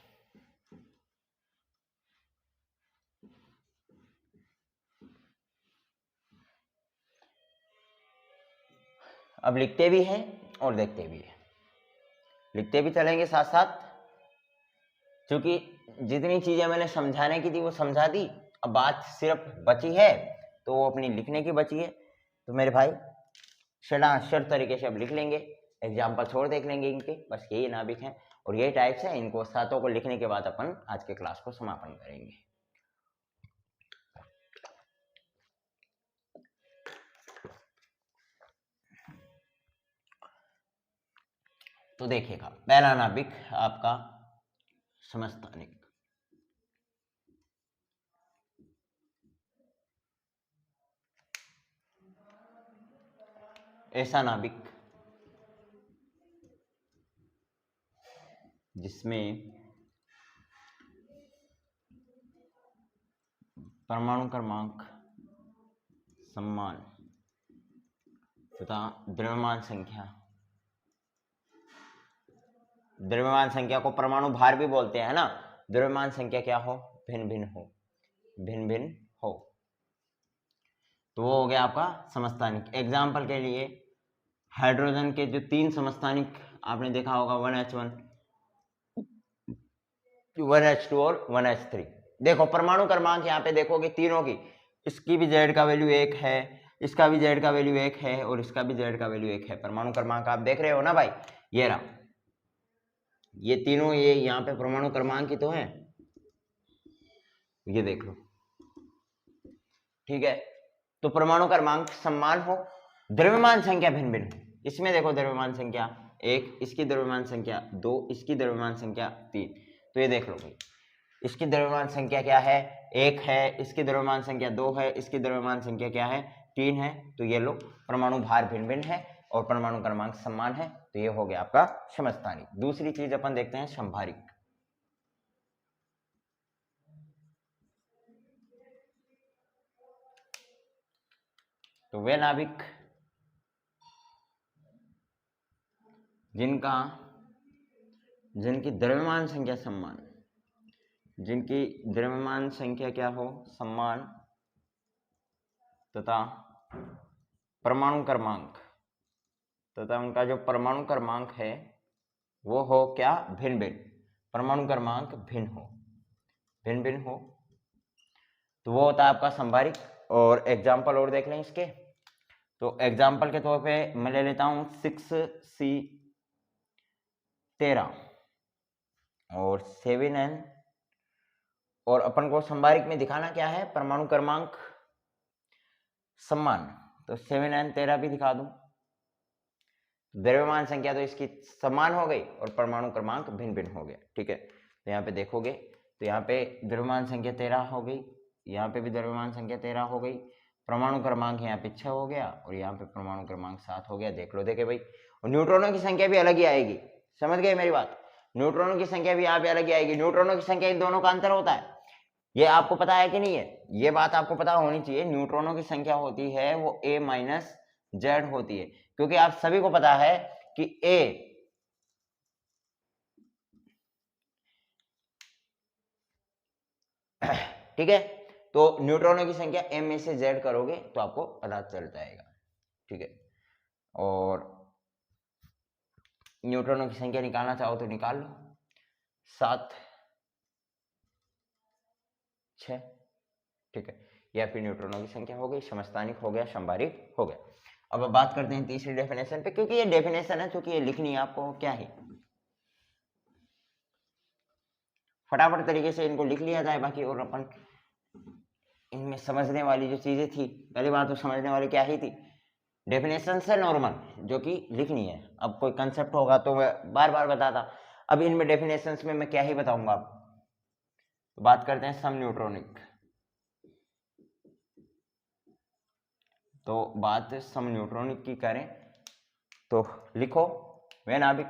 अब लिखते भी हैं और देखते भी हैं, लिखते भी चलेंगे साथ साथ, क्योंकि जितनी चीजें मैंने समझाने की थी वो समझा दी। अब बात सिर्फ बची है तो वो अपनी लिखने की बची है। तो मेरे भाई शर्त तरीके से अब लिख लेंगे, एग्जाम्पल छोड़ देख लेंगे इनके, बस यही नाभिक हैं और यही टाइप्स हैं। इनको सातों को लिखने के बाद अपन आज के क्लास को समापन करेंगे। तो देखिएगा, पहला नाभिक आपका समस्थानिक। ऐसा नाभिक जिसमें परमाणु क्रमांक समान तथा द्रव्यमान संख्या को परमाणु भार भी बोलते हैं ना, द्रव्यमान संख्या क्या हो, भिन्न भिन्न हो, तो वो हो गया आपका समस्थानिक। एग्जाम्पल के लिए हाइड्रोजन के जो 3 समस्थानिक आपने देखा होगा, 1H1, 1H2 और 1H3। देखो परमाणु क्रमांक यहाँ पे देखोगे तीनों की, इसकी भी Z का वैल्यू 1 है, इसका भी Z का वैल्यू 1 है और इसका भी Z का वैल्यू 1 है। परमाणु क्रमांक आप देख रहे हो ना भाई, ये रहा, ये तीनों ये यहाँ पे परमाणु क्रमांक ही तो है, ये देख लो। ठीक है, तो परमाणु क्रमांक समान हो, द्रव्यमान संख्या भिन्न भिन्न हो। इसमें देखो द्रव्यमान संख्या 1, इसकी द्रव्यमान संख्या 2, इसकी द्रव्यमान संख्या 3। तो ये देख लो भाई, इसकी द्रव्यमान संख्या क्या है, 1 है, इसकी द्रव्यमान संख्या 2 है, इसकी द्रव्यमान संख्या क्या है, 3 है। तो ये लो परमाणु भार भिन्न भिन्न है और परमाणु क्रमांक समान है, तो ये हो गया आपका समस्थानिक। दूसरी चीज अपन देखते हैं संभारिक। तो वे नाभिक जिनकी द्रव्यमान संख्या समान, जिनकी द्रव्यमान संख्या क्या हो, समान तथा परमाणु क्रमांक तथा उनका जो परमाणु क्रमांक है वो हो क्या, भिन्न भिन्न, परमाणु क्रमांक भिन्न हो, तो वो होता है आपका संभारिक। और एग्जाम्पल और देख लें इसके, तो एग्जाम्पल के तौर पे मैं ले लेता हूं 6C13 और 7N, और अपन को संभारिक में दिखाना क्या है, परमाणु क्रमांक समान, तो 7N13 भी दिखा दूं। द्रव्यमान संख्या तो इसकी समान हो गई और परमाणु क्रमांक भिन्न भिन्न हो गया। ठीक है, तो यहाँ पे देखोगे तो यहाँ पे द्रव्यमान संख्या 13 हो गई, यहाँ पे भी द्रव्यमान संख्या 13 हो गई, परमाणु क्रमांक यहाँ पे 6 हो गया और यहाँ पे परमाणु क्रमांक 7 हो गया। देख लो, देखे भाई, और न्यूट्रॉनों की संख्या भी अलग ही आएगी, समझ गए मेरी बात, न्यूट्रॉनों की संख्या भी यहाँ पे अलग ही आएगी। न्यूट्रॉनों की संख्या इन दोनों का अंतर होता है, ये आपको पता है कि नहीं है, ये बात आपको पता होनी चाहिए। न्यूट्रॉनों की संख्या होती है वो A-Z होती है, क्योंकि आप सभी को पता है कि A ठीक है, तो न्यूट्रॉनों की संख्या M में से Z करोगे तो आपको पता चल जाएगा। ठीक है, और न्यूट्रॉनों की संख्या निकालना चाहो तो निकाल लो, 7, 6। ठीक है, या फिर न्यूट्रॉनों की संख्या हो गई, समस्थानिक हो गया, संभारिक हो गया। अब बात करते हैं तीसरी डेफिनेशन पे, क्योंकि ये डेफिनेशन है, क्योंकि ये लिखनी है आपको, क्या है फटाफट तरीके से इनको लिख लिया जाए। बाकी और अपन इनमें समझने वाली जो चीजें थी, पहली बात तो समझने वाली क्या ही थी, डेफिनेशन से नॉर्मल जो कि लिखनी है। अब कोई कंसेप्ट होगा तो मैं बार बार बताता, अब इनमें डेफिनेशंस में मैं क्या ही बताऊंगा। अब तो बात करते हैं सम न्यूट्रॉनिक। तो बात समन्यूट्रॉनिक की करें तो लिखो वे नाभिक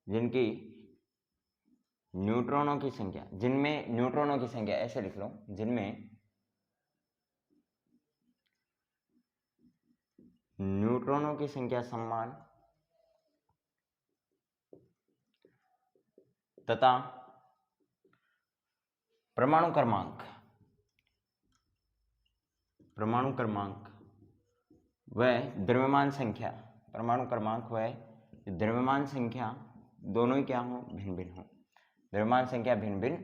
जिनकी न्यूट्रॉनों की संख्या, जिनमें न्यूट्रॉनों की संख्या, ऐसे लिख लो, जिनमें न्यूट्रॉनों की संख्या समान तथा परमाणु क्रमांक व द्रव्यमान संख्या, परमाणु क्रमांक व द्रव्यमान संख्या दोनों ही क्या हो, भिन्न भिन्न हो, द्रव्यमान संख्या भिन्न भिन्न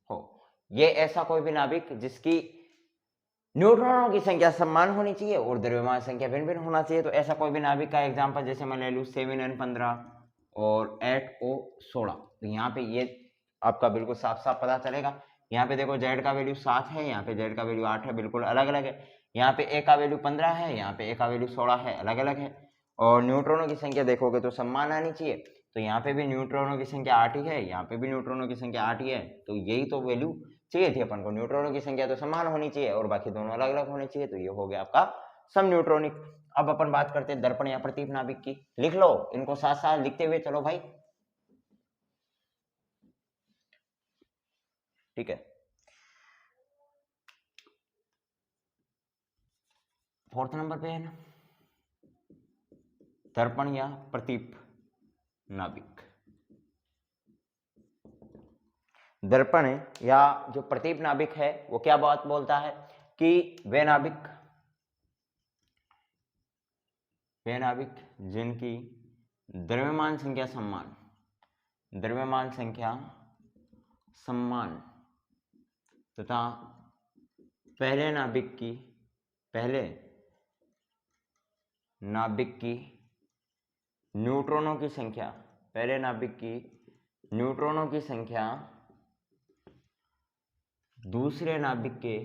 हो। ये ऐसा कोई भी नाभिक जिसकी न्यूट्रॉनों की संख्या समान होनी चाहिए और द्रव्यमान संख्या भिन्न भिन्न होना चाहिए। तो ऐसा कोई भी नाभिक का एग्जांपल जैसे मैं ले लूँ 7n15 और 8o16, तो यहाँ पे ये आपका बिल्कुल साफ साफ पता चलेगा। यहाँ पे देखो z का वैल्यू 7 है, यहाँ पे z का वैल्यू 8 है, बिल्कुल अलग अलग है। यहाँ पे a का वैल्यू 15 है, यहाँ पे a का वैल्यू 16 है, अलग अलग है। और न्यूट्रॉनों की संख्या देखोगे तो समान आनी चाहिए, तो यहाँ पे भी न्यूट्रॉनों की संख्या 8 ही है, यहाँ पे भी न्यूट्रॉनों की संख्या 8 ही है। तो यही तो वैल्यू चाहिए थी अपन को, न्यूट्रॉनों की संख्या तो समान होनी चाहिए और बाकी दोनों अलग अलग होनी चाहिए। तो ये हो गया आपका समन्यूट्रॉनिक। अब अपन बात करते हैं दर्पण या प्रतीप नाभिक की। लिख लो इनको साथ साथ लिखते हुए चलो भाई, ठीक है। फोर्थ नंबर पे है ना दर्पण या प्रतीप नाभिक। दर्पण या जो प्रतीप नाभिक है वो क्या बात बोलता है कि वे नाभिक जिनकी द्रव्यमान संख्या समान तथा पहले नाभिक की न्यूट्रॉनों की संख्या दूसरे नाभिक के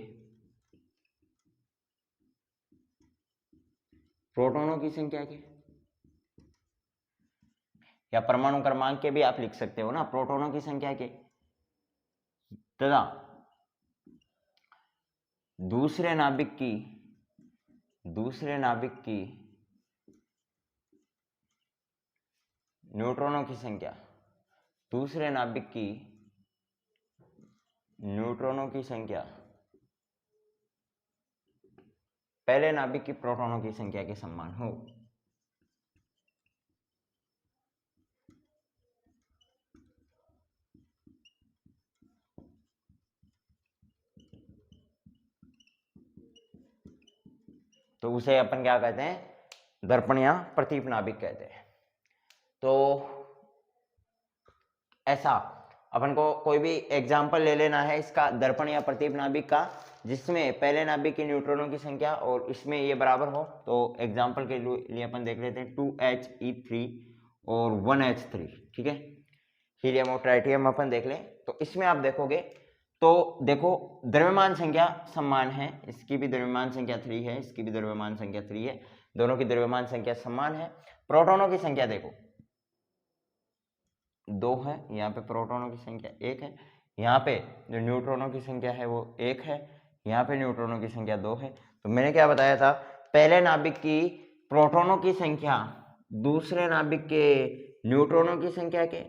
प्रोटॉनों की संख्या के, या परमाणु क्रमांक के भी आप लिख सकते हो ना, प्रोटॉनों की संख्या के, तथा दूसरे नाभिक की न्यूट्रॉनों की संख्या, दूसरे नाभिक की न्यूट्रॉनों की संख्या पहले नाभिक की प्रोटॉनों की संख्या के समान हो। तो उसे अपन क्या कहते हैं, दर्पण या प्रतीप नाभिक कहते हैं। तो ऐसा अपन को कोई भी एग्जाम्पल ले लेना है इसका दर्पण या प्रतीप नाभिक का, जिसमें पहले नाभिक की न्यूट्रॉनों की संख्या और इसमें ये बराबर हो। तो एग्जाम्पल के लिए अपन देख लेते हैं 2He3 और 1H3, ठीक है। हीलियम और ट्राइटियम अपन देख लें तो इसमें आप देखोगे तो देखो द्रव्यमान संख्या समान है, इसकी भी द्रव्यमान संख्या 3 है, इसकी भी द्रव्यमान संख्या 3 है, दोनों की द्रव्यमान संख्या समान है। प्रोटॉनों की संख्या देखो 2 है, यहाँ पे प्रोटॉनों की संख्या 1 है, यहाँ पे जो न्यूट्रॉनों की संख्या है वो 1 है, यहाँ पे न्यूट्रॉनों की संख्या 2 है। तो मैंने क्या बताया था, पहले नाभिक की प्रोटॉनों की संख्या दूसरे नाभिक के न्यूट्रॉनों की संख्या के,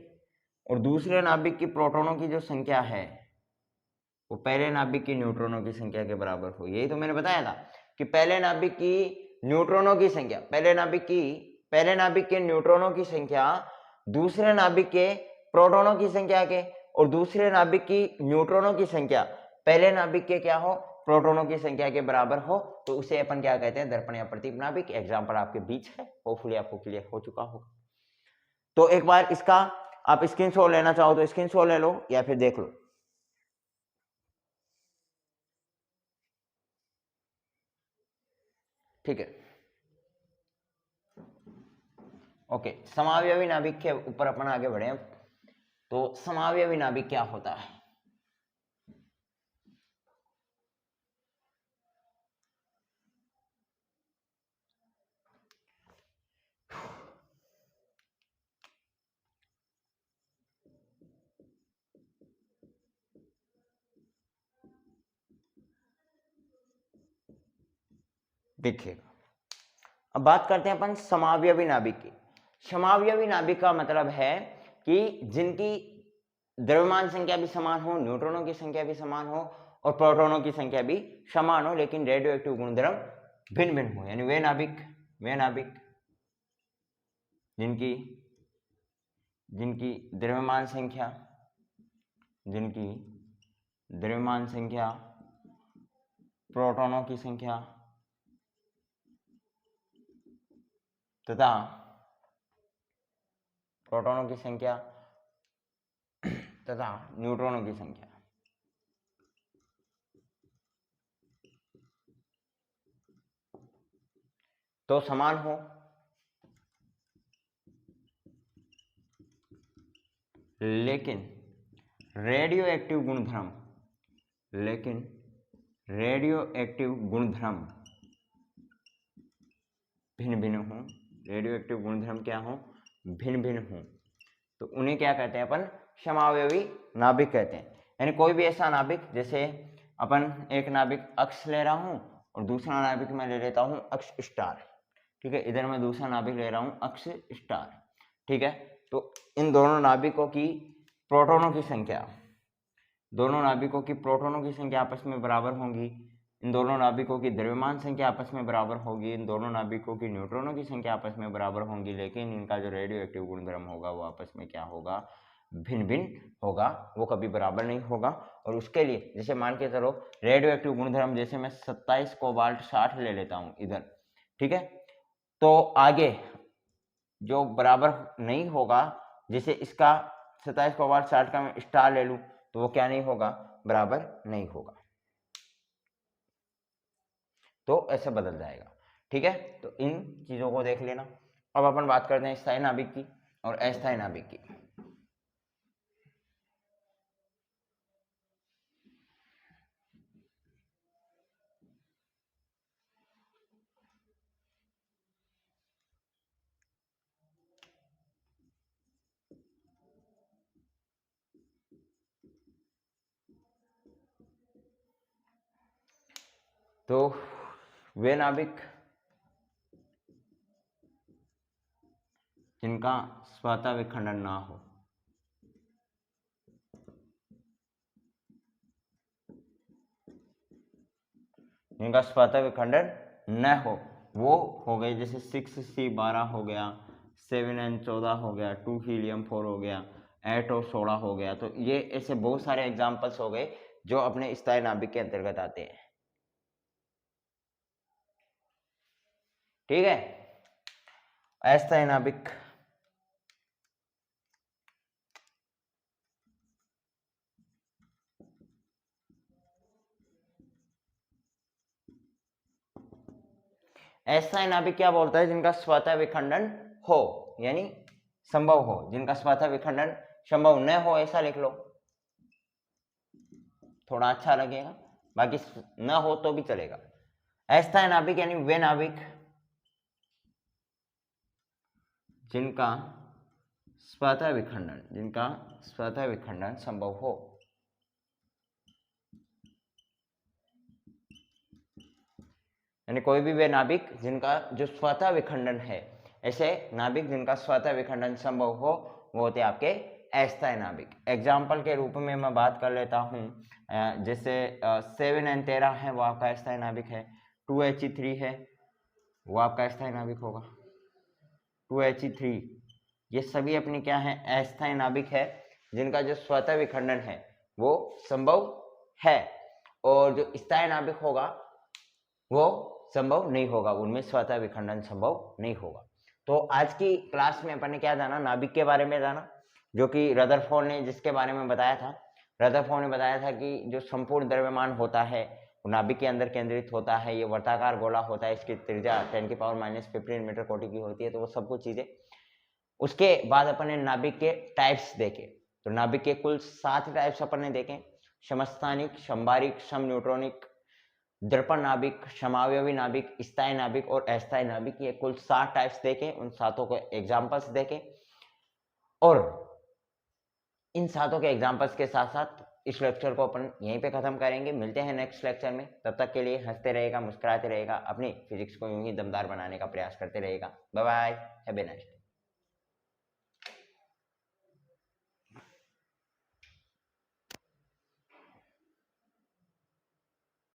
और दूसरे नाभिक की प्रोटॉनों की जो संख्या है वो पहले नाभिक की न्यूट्रॉनों की संख्या के बराबर हो। यही तो मैंने बताया था कि पहले नाभिक की न्यूट्रॉनों की संख्या, पहले नाभिक के न्यूट्रॉनों की संख्या दूसरे नाभिक के प्रोटॉनों की संख्या के, और दूसरे नाभिक की न्यूट्रॉनों की संख्या पहले नाभिक के क्या हो, प्रोटॉनों की संख्या के बराबर हो। तो उसे अपन क्या कहते हैं, दर्पण या प्रतीप नाभिक। एग्जाम्पल आपके बीच है, होपफुली आपको क्लियर हो चुका होगा। तो एक बार इसका आप स्क्रीनशॉट लेना चाहो तो स्क्रीनशॉट ले लो या फिर देख लो, ठीक है। ओके, समावयवी नाभिक के ऊपर अपन आगे बढ़े। तो समावयवी नाभिक क्या होता है? दिखेगा। अब बात करते हैं अपन समावयवी नाभिक की। समावयवी नाभिक का मतलब है कि जिनकी द्रव्यमान संख्या भी समान हो, न्यूट्रॉनों की संख्या भी समान हो और प्रोटॉनों की संख्या भी समान हो, लेकिन रेडियो एक्टिव गुणधर्म भिन्न भिन्न हो, यानी वे नाभिक जिनकी द्रव्यमान संख्या प्रोटॉनों की संख्या तथा न्यूट्रॉनों की संख्या तो समान हो, लेकिन रेडियो एक्टिव गुणधर्म भिन्न भिन्न हो, रेडियो एक्टिव गुणधर्म क्या हो, भिन्न भिन्न हो, तो उन्हें क्या कहते हैं अपन, समावयवी नाभिक कहते हैं। यानी कोई भी ऐसा नाभिक, जैसे अपन एक नाभिक अक्ष ले रहा हूं और दूसरा नाभिक मैं ले लेता हूं अक्ष स्टार, ठीक है, इधर मैं दूसरा नाभिक ले रहा हूं अक्ष स्टार, ठीक है, तो इन दोनों नाभिकों की प्रोटॉनों की संख्या आपस में बराबर होंगी, इन दोनों नाभिकों की द्रव्यमान संख्या आपस में बराबर होगी, इन दोनों नाभिकों की न्यूट्रॉनों की संख्या आपस में बराबर होंगी, लेकिन इनका जो रेडियो एक्टिव गुणधर्म होगा वो आपस में क्या होगा, भिन्न भिन्न होगा, वो कभी बराबर नहीं होगा। और उसके लिए जैसे मान के चलो रेडियो एक्टिव गुणधर्म, जैसे मैं 27 कोबाल्ट 60 ले लेता हूं इधर, ठीक है, तो आगे जो बराबर नहीं होगा, जैसे इसका 27 कोबाल्ट 60 का मैं स्टार ले लूं तो वो क्या नहीं होगा, बराबर नहीं होगा, तो ऐसे बदल जाएगा, ठीक है। तो इन चीजों को देख लेना। अब अपन बात करते हैं स्थायी नाभिक की और अस्थायी नाभिक की। तो वे नाभिक जिनका स्वतः विखंडन ना हो, न हो, वो हो गए जैसे 6C12 हो गया, 7N14 हो गया, 2 हीलियम 4 हो गया, 8O16 हो गया। तो ये ऐसे बहुत सारे एग्जाम्पल्स हो गए जो अपने स्थायी नाभिक के अंतर्गत आते हैं, ठीक है। अस्थायी नाभिक अस्थायी नाभिक क्या बोलता है, जिनका स्वतः विखंडन हो, यानी संभव हो, जिनका स्वतः विखंडन संभव न हो, ऐसा लिख लो, थोड़ा अच्छा लगेगा, बाकी न हो तो भी चलेगा। अस्थायी नाभिक यानी वे नाभिक जिनका स्वतः विखंडन संभव हो, यानी कोई भी वे नाभिक जिनका जो स्वतः विखंडन है, ऐसे नाभिक जिनका स्वतः विखंडन संभव हो, वो होते हैं आपके अस्थायी नाभिक। एग्जाम्पल के रूप में मैं बात कर लेता हूँ, जैसे 7N13 है, वो आपका अस्थायी नाभिक है, 2He3 है, वो आपका अस्थायी नाभिक होगा, 2He3, ये सभी अपनी क्या है, अस्थायी नाभिक है, जिनका जो स्वतः विखंडन है वो संभव है, और जो स्थायी नाभिक होगा वो संभव नहीं होगा, उनमें स्वतः विखंडन संभव नहीं होगा। तो आज की क्लास में अपन ने क्या जाना, नाभिक के बारे में जाना, जो कि रदरफोर्ड ने जिसके बारे में बताया था। रदरफोर्ड ने बताया था कि जो संपूर्ण द्रव्यमान होता है वो नाभिक के अंदर केंद्रित होता है, ये वर्ताकार गोला होता है, इसकी त्रिज्या 10⁻⁻15 मीटर कोटि की होती है, तो वो सब कुछ चीजें। उसके बाद अपन ने नाभिक के टाइप्स देखे, तो नाभिक के कुल 7 टाइप्स अपन ने देखे, समस्थानिक, संभारिक, समन्यूट्रॉनिक, दर्पण नाभिक, समावयवी नाभिक, स्थायी नाभिक और अस्थायी नाभिक, ये कुल 7 टाइप्स देखे, उन 7 को एग्जाम्पल्स देखे, और इन 7 के एग्जाम्पल्स के साथ साथ इस लेक्चर को अपन यहीं पे ख़त्म करेंगे। मिलते हैं नेक्स्ट लेक्चर में। तब तक के लिए हंसते रहेगा, मुस्कुराते रहेगा, अपनी फिजिक्स को यूं ही दमदार बनाने का प्रयास करते रहेगा। Bye bye, have a nice day.